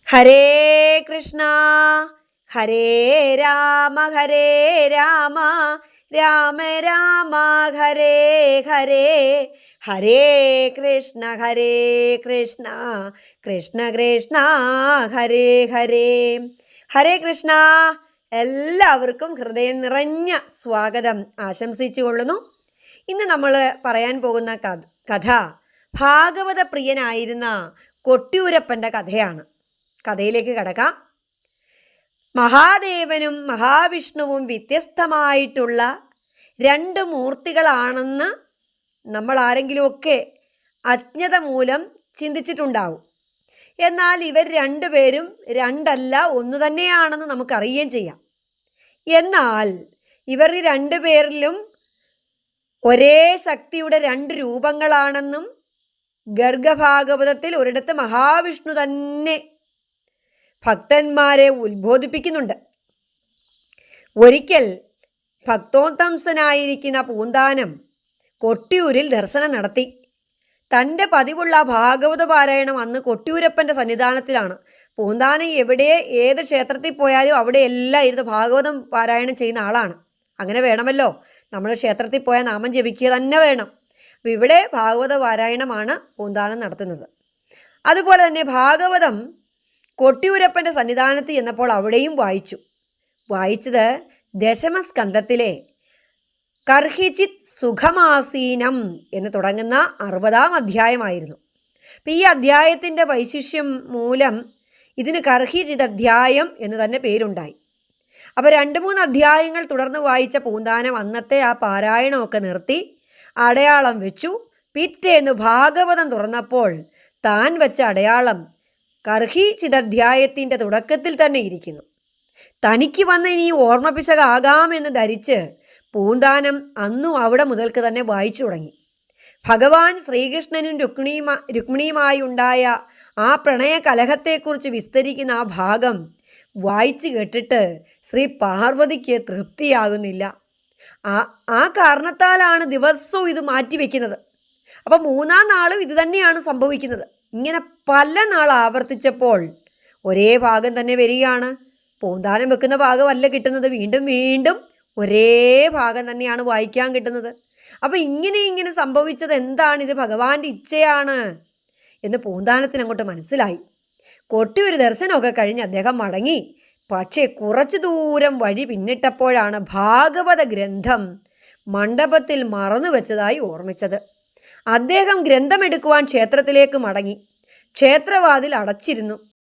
ഹരേ കൃഷ്ണ ഹരേ രാമ രാമ രാമ ഹരേ ഹരേ, ഹരേ കൃഷ്ണ കൃഷ്ണ കൃഷ്ണ ഹരേ ഹരേ. ഹരേ കൃഷ്ണ. എല്ലാവർക്കും ഹൃദയം നിറഞ്ഞ സ്വാഗതം ആശംസിച്ചു കൊള്ളുന്നു. ഇന്ന് നമ്മൾ പറയാൻ പോകുന്ന കഥ ഭാഗവത പ്രിയനായിരുന്ന കൊട്ടിയൂരപ്പൻ്റെ കഥയാണ്. കഥയിലേക്ക് കടക്കാം. മഹാദേവനും മഹാവിഷ്ണുവും വ്യത്യസ്തമായിട്ടുള്ള രണ്ട് മൂർത്തികളാണെന്ന് നമ്മൾ ആരെങ്കിലുമൊക്കെ അജ്ഞത മൂലം ചിന്തിച്ചിട്ടുണ്ടാവും. എന്നാൽ ഇവർ രണ്ടുപേരും രണ്ടല്ല, ഒന്നു തന്നെയാണെന്ന് നമുക്കറിയുകയും ചെയ്യാം. എന്നാൽ ഇവർ രണ്ടുപേരിലും ഒരേ ശക്തിയുടെ രണ്ട് രൂപങ്ങളാണെന്നും ഗർഗഭാഗവതത്തിൽ ഒരിടത്ത് മഹാവിഷ്ണു തന്നെ ഭക്തന്മാരെ ഉത്ബോധിപ്പിക്കുന്നുണ്ട്. ഒരിക്കൽ ഭക്തോത്തംസനായിരിക്കുന്ന പൂന്താനം കൊട്ടിയൂരിൽ ദർശനം നടത്തി. തൻ്റെ പതിവുള്ള ഭാഗവത പാരായണം അന്ന് കൊട്ടിയൂരപ്പൻ്റെ സന്നിധാനത്തിലാണ്. പൂന്താനം എവിടെ ഏത് ക്ഷേത്രത്തിൽ പോയാലും അവിടെ എല്ലാം ഇരുന്ന് ഭാഗവതം പാരായണം ചെയ്യുന്ന ആളാണ്. അങ്ങനെ വേണമല്ലോ, നമ്മൾ ക്ഷേത്രത്തിൽ പോയാൽ നാമം ജപിക്കുക തന്നെ വേണം. അപ്പോൾ ഇവിടെ ഭാഗവത പാരായണമാണ് പൂന്താനം നടത്തുന്നത്. അതുപോലെ തന്നെ ഭാഗവതം കൊട്ടിയൂരപ്പൻ്റെ സന്നിധാനത്ത് ചെന്നപ്പോൾ അവിടെയും വായിച്ചത് ദശമസ്കന്ധത്തിലെ കർഹിചിത് സുഖമാസീനം എന്ന് തുടങ്ങുന്ന 60-ാം അധ്യായമായിരുന്നു. അപ്പം ഈ അധ്യായത്തിൻ്റെ വൈശിഷ്യം മൂലം ഇതിന് കർഹിചിത് അധ്യായം എന്ന് തന്നെ പേരുണ്ടായി. അപ്പോൾ 2-3 അധ്യായങ്ങൾ തുടർന്ന് വായിച്ച പൂന്താനം അന്നത്തെ ആ പാരായണമൊക്കെ നിർത്തി അടയാളം വെച്ചു. പിറ്റേന്ന് ഭാഗവതം തുറന്നപ്പോൾ താൻ വെച്ച അടയാളം കർഹിചിതധ്യായത്തിൻ്റെ തുടക്കത്തിൽ തന്നെ ഇരിക്കുന്നു. തനിക്ക് വന്ന് ഇനി ഓർമ്മപ്പിശകാകാമെന്ന് ധരിച്ച് പൂന്താനം അന്നും അവിടെ മുതൽക്ക് തന്നെ വായിച്ചു തുടങ്ങി. ഭഗവാൻ ശ്രീകൃഷ്ണനും രുക്മിണിയുമായി ഉണ്ടായ ആ പ്രണയ കലഹത്തെക്കുറിച്ച് വിസ്തരിക്കുന്ന ആ ഭാഗം വായിച്ചു കേട്ടിട്ട് ശ്രീ പാർവതിക്ക് തൃപ്തിയാകുന്നില്ല. ആ കാരണത്താലാണ് ദിവസവും ഇത് മാറ്റിവെക്കുന്നത്. അപ്പം 3-ാം നാളും ഇത് തന്നെയാണ് സംഭവിക്കുന്നത്. ഇങ്ങനെ പല നാൾ ആവർത്തിച്ചപ്പോൾ ഒരേ ഭാഗം തന്നെ വരികയാണ്. പൂന്താനം വെക്കുന്ന ഭാഗമല്ല കിട്ടുന്നത്, വീണ്ടും വീണ്ടും ഒരേ ഭാഗം തന്നെയാണ് വായിക്കാൻ കിട്ടുന്നത്. അപ്പോൾ ഇങ്ങനെ സംഭവിച്ചത് എന്താണ്? ഇത് ഭഗവാന്റെ ഇച്ഛയാണ് എന്ന് പൂന്താനത്തിന് അങ്ങോട്ട് മനസ്സിലായി. കൊട്ടിയൂർ ദർശനമൊക്കെ കഴിഞ്ഞ് അദ്ദേഹം മടങ്ങി. പക്ഷേ കുറച്ചു ദൂരം വഴി പിന്നിട്ടപ്പോഴാണ് ഭാഗവത ഗ്രന്ഥം മണ്ഡപത്തിൽ മറന്നു വെച്ചതായി ഓർമ്മിച്ചത്. അദ്ദേഹം ഗ്രന്ഥമെടുക്കുവാൻ ക്ഷേത്രത്തിലേക്ക് മടങ്ങി. ക്ഷേത്രവാതിൽ അടച്ചിരുന്നു.